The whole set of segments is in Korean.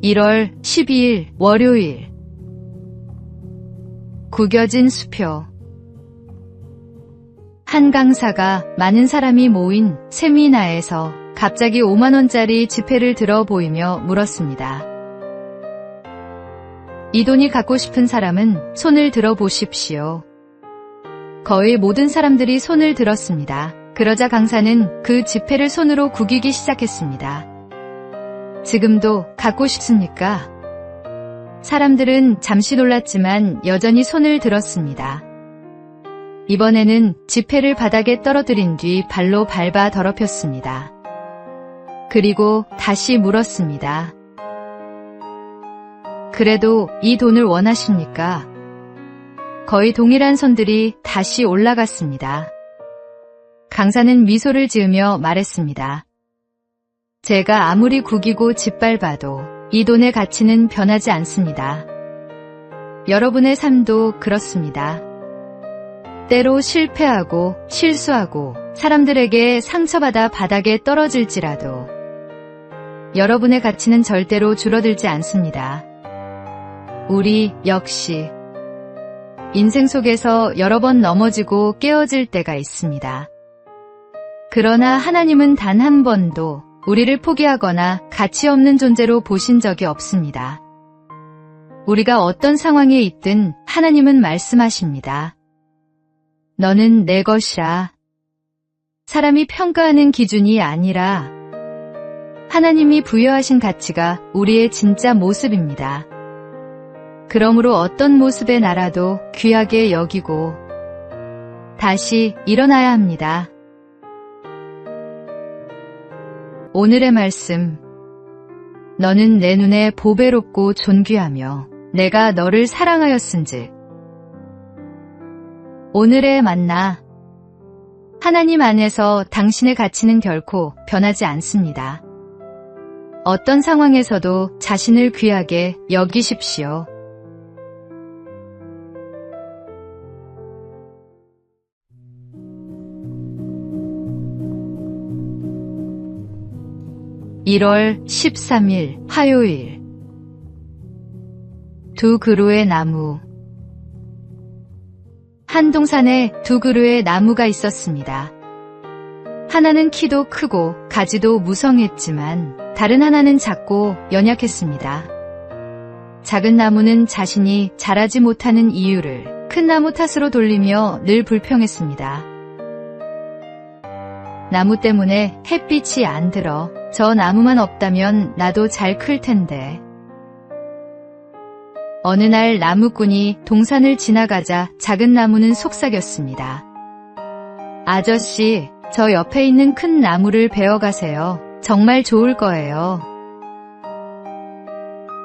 1월 12일 월요일. 구겨진 수표. 한 강사가 많은 사람이 모인 세미나에서 갑자기 5만원짜리 지폐를 들어 보이며 물었습니다. 이 돈이 갖고 싶은 사람은 손을 들어 보십시오. 거의 모든 사람들이 손을 들었습니다. 그러자 강사는 그 지폐를 손으로 구기기 시작했습니다. 지금도 갖고 싶습니까? 사람들은 잠시 놀랐지만 여전히 손을 들었습니다. 이번에는 지폐를 바닥에 떨어뜨린 뒤 발로 밟아 더럽혔습니다. 그리고 다시 물었습니다. 그래도 이 돈을 원하십니까? 거의 동일한 손들이 다시 올라갔습니다. 강사는 미소를 지으며 말했습니다. 제가 아무리 구기고 짓밟아도 이 돈의 가치는 변하지 않습니다. 여러분의 삶도 그렇습니다. 때로 실패하고 실수하고 사람들에게 상처받아 바닥에 떨어질지라도 여러분의 가치는 절대로 줄어들지 않습니다. 우리 역시 인생 속에서 여러 번 넘어지고 깨어질 때가 있습니다. 그러나 하나님은 단 한 번도 우리를 포기하거나 가치 없는 존재로 보신 적이 없습니다. 우리가 어떤 상황에 있든 하나님은 말씀하십니다. 너는 내 것이라. 사람이 평가하는 기준이 아니라 하나님이 부여하신 가치가 우리의 진짜 모습입니다. 그러므로 어떤 모습의 나라도 귀하게 여기고 다시 일어나야 합니다. 오늘의 말씀. 너는 내 눈에 보배롭고 존귀하며 내가 너를 사랑하였은즉. 오늘의 만나. 하나님 안에서 당신의 가치는 결코 변하지 않습니다. 어떤 상황에서도 자신을 귀하게 여기십시오. (1월 13일) 화요일. 두 그루의 나무. 한 동산에 두 그루의 나무가 있었습니다. 하나는 키도 크고 가지도 무성했지만 다른 하나는 작고 연약했습니다. 작은 나무는 자신이 자라지 못하는 이유를 큰 나무 탓으로 돌리며 늘 불평했습니다. 나무 때문에 햇빛이 안 들어. 저 나무만 없다면 나도 잘 클 텐데. 어느 날 나무꾼이 동산을 지나가자 작은 나무는 속삭였습니다. 아저씨, 저 옆에 있는 큰 나무를 베어가세요. 정말 좋을 거예요.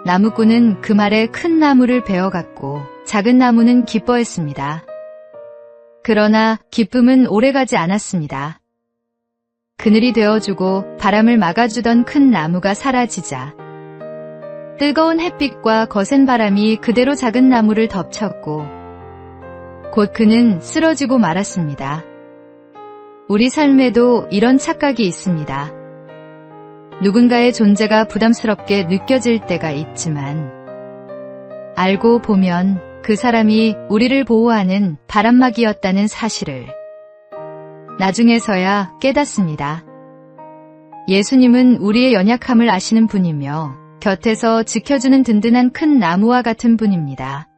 나무꾼은 그 말에 큰 나무를 베어갔고 작은 나무는 기뻐했습니다. 그러나 기쁨은 오래가지 않았습니다. 그늘이 되어주고 바람을 막아주던 큰 나무가 사라지자 뜨거운 햇빛과 거센 바람이 그대로 작은 나무를 덮쳤고 곧 그는 쓰러지고 말았습니다. 우리 삶에도 이런 착각이 있습니다. 누군가의 존재가 부담스럽게 느껴질 때가 있지만 알고 보면 그 사람이 우리를 보호하는 바람막이였다는 사실을 나중에서야 깨닫습니다. 예수님은 우리의 연약함을 아시는 분이며 곁에서 지켜주는 든든한 큰 나무와 같은 분입니다.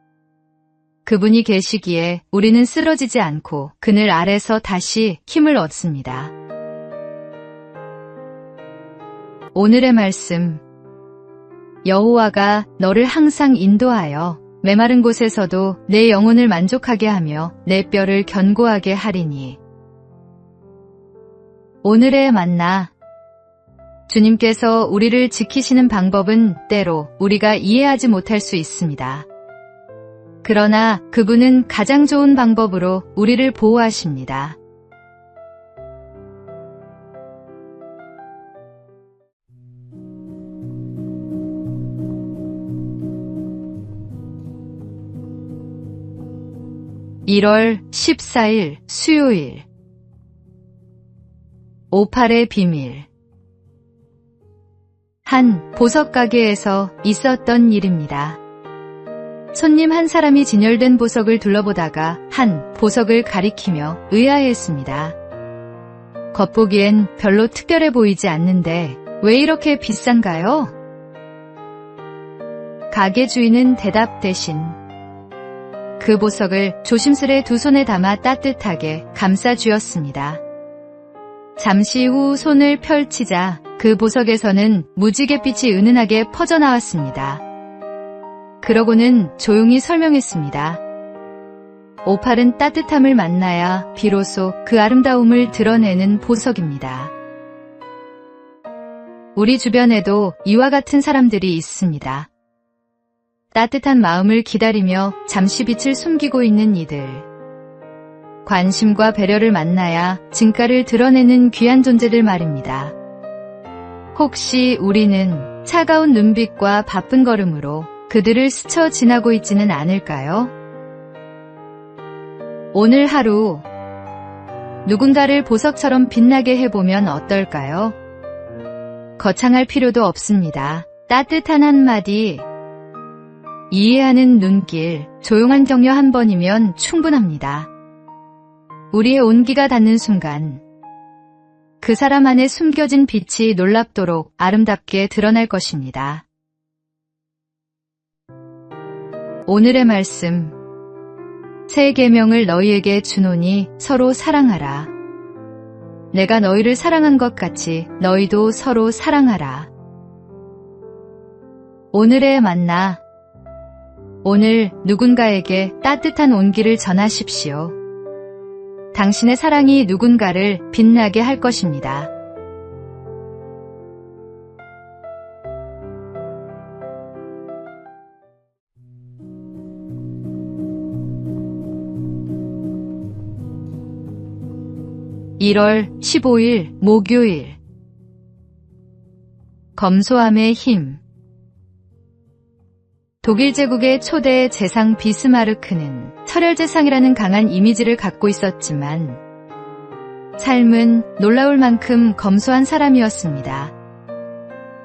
그분이 계시기에 우리는 쓰러지지 않고 그늘 아래서 다시 힘을 얻습니다. 오늘의 말씀. 여호와가 너를 항상 인도하여 메마른 곳에서도 내 영혼을 만족하게 하며 내 뼈를 견고하게 하리니. 오늘의 만나. 주님께서 우리를 지키시는 방법은 때로 우리가 이해하지 못할 수 있습니다. 그러나 그분은 가장 좋은 방법으로 우리를 보호하십니다. (1월 14일) 수요일. 오팔의 비밀. 한 보석 가게에서 있었던 일입니다. 손님 한 사람이 진열된 보석을 둘러보다가 한 보석을 가리키며 의아해했습니다. 겉보기엔 별로 특별해 보이지 않는데 왜 이렇게 비싼가요? 가게 주인은 대답 대신 그 보석을 조심스레 두 손에 담아 따뜻하게 감싸 주었습니다. 잠시 후 손을 펼치자 그 보석에서는 무지갯빛이 은은하게 퍼져나왔습니다. 그러고는 조용히 설명했습니다. 오팔은 따뜻함을 만나야 비로소 그 아름다움을 드러내는 보석입니다. 우리 주변에도 이와 같은 사람들이 있습니다. 따뜻한 마음을 기다리며 잠시 빛을 숨기고 있는 이들. 관심과 배려를 만나야 진가를 드러내는 귀한 존재들 말입니다. 혹시 우리는 차가운 눈빛과 바쁜 걸음으로 그들을 스쳐 지나고 있지는 않을까요? 오늘 하루 누군가를 보석처럼 빛나게 해보면 어떨까요? 거창할 필요도 없습니다. 따뜻한 한마디, 이해하는 눈길, 조용한 격려 한 번이면 충분합니다. 우리의 온기가 닿는 순간 그 사람 안에 숨겨진 빛이 놀랍도록 아름답게 드러날 것입니다. 오늘의 말씀, 새 계명을 너희에게 주노니 서로 사랑하라. 내가 너희를 사랑한 것 같이 너희도 서로 사랑하라. 오늘의 만나, 오늘 누군가에게 따뜻한 온기를 전하십시오. 당신의 사랑이 누군가를 빛나게 할 것입니다. (1월 15일) 목요일. 검소함의 힘. 독일 제국의 초대 재상 비스마르크는 철혈재상이라는 강한 이미지를 갖고 있었지만 삶은 놀라울 만큼 검소한 사람이었습니다.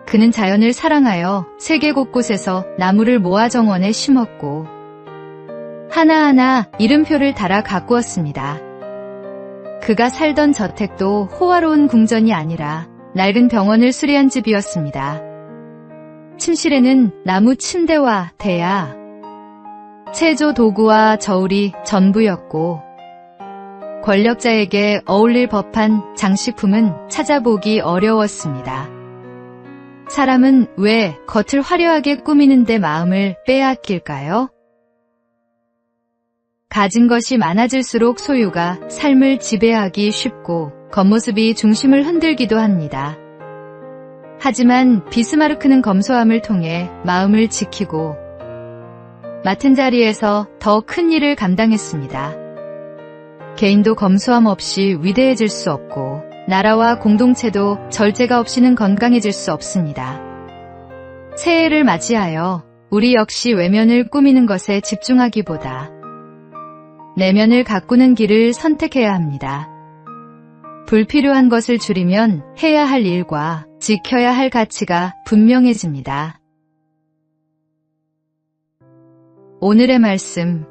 그는 자연을 사랑하여 세계 곳곳에서 나무를 모아 정원에 심었고 하나하나 이름표를 달아 가꾸었습니다. 그가 살던 저택도 호화로운 궁전이 아니라 낡은 병원을 수리한 집이었습니다. 침실에는 나무 침대와 대야, 체조 도구와 저울이 전부였고 권력자에게 어울릴 법한 장식품은 찾아보기 어려웠습니다. 사람은 왜 겉을 화려하게 꾸미는데 마음을 빼앗길까요? 가진 것이 많아질수록 소유가 삶을 지배하기 쉽고 겉모습이 중심을 흔들기도 합니다. 하지만 비스마르크는 검소함을 통해 마음을 지키고 맡은 자리에서 더 큰 일을 감당했습니다. 개인도 검소함 없이 위대해질 수 없고 나라와 공동체도 절제가 없이는 건강해질 수 없습니다. 새해를 맞이하여 우리 역시 외면을 꾸미는 것에 집중하기보다 내면을 가꾸는 길을 선택해야 합니다. 불필요한 것을 줄이면 해야 할 일과 지켜야 할 가치가 분명해집니다. 오늘의 말씀.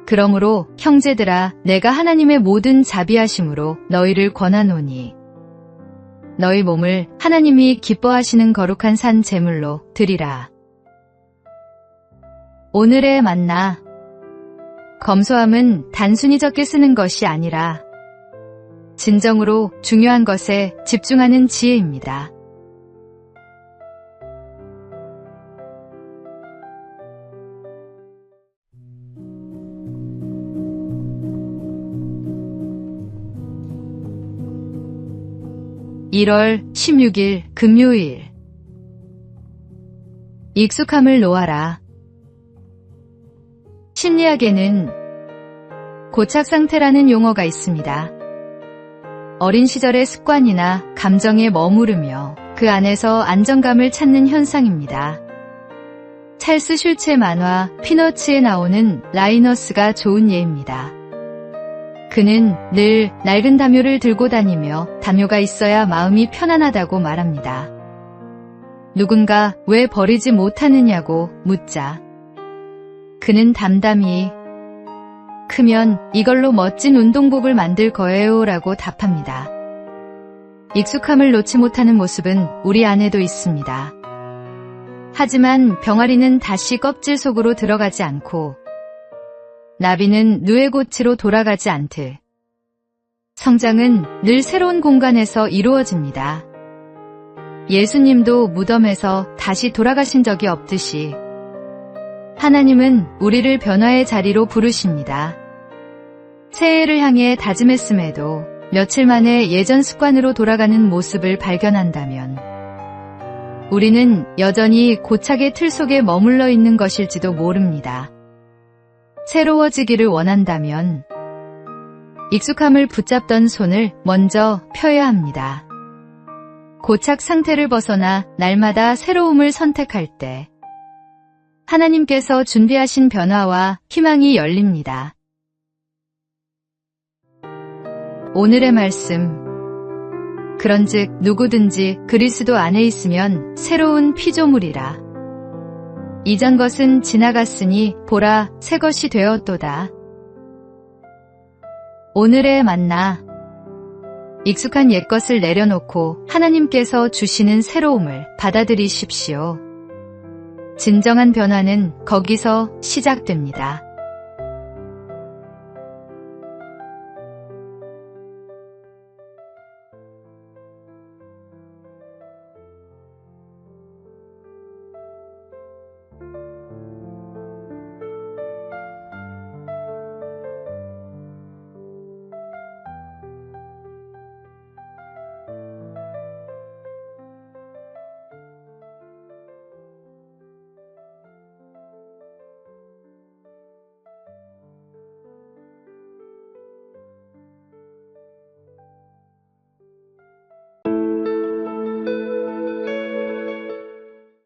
그러므로 형제들아, 내가 하나님의 모든 자비하심으로 너희를 권하노니 너희 몸을 하나님이 기뻐하시는 거룩한 산 제물로 드리라. 오늘의 만나. 검소함은 단순히 적게 쓰는 것이 아니라 진정으로 중요한 것에 집중하는 지혜입니다. (1월 16일) 금요일. 익숙함을 놓아라. 심리학에는 고착 상태라는 용어가 있습니다. 어린 시절의 습관이나 감정에 머무르며 그 안에서 안정감을 찾는 현상입니다. 찰스 슐츠의 만화 피너츠에 나오는 라이너스가 좋은 예입니다. 그는 늘 낡은 담요를 들고 다니며 담요가 있어야 마음이 편안하다고 말합니다. 누군가 왜 버리지 못하느냐고 묻자 그는 담담히 크면 이걸로 멋진 운동복을 만들 거예요 라고 답합니다. 익숙함을 놓지 못하는 모습은 우리 안에도 있습니다. 하지만 병아리는 다시 껍질 속으로 들어가지 않고 나비는 누에고치로 돌아가지 않듯 성장은 늘 새로운 공간에서 이루어집니다. 예수님도 무덤에서 다시 돌아가신 적이 없듯이 하나님은 우리를 변화의 자리로 부르십니다. 새해를 향해 다짐했음에도 며칠 만에 예전 습관으로 돌아가는 모습을 발견한다면 우리는 여전히 고착의 틀 속에 머물러 있는 것일지도 모릅니다. 새로워지기를 원한다면 익숙함을 붙잡던 손을 먼저 펴야 합니다. 고착 상태를 벗어나 날마다 새로움을 선택할 때 하나님께서 준비하신 변화와 희망이 열립니다. 오늘의 말씀. 그런즉 누구든지 그리스도 안에 있으면 새로운 피조물이라. 이전 것은 지나갔으니 보라 새 것이 되었도다. 오늘의 만나. 익숙한 옛것을 내려놓고 하나님께서 주시는 새로움을 받아들이십시오. 진정한 변화는 거기서 시작됩니다.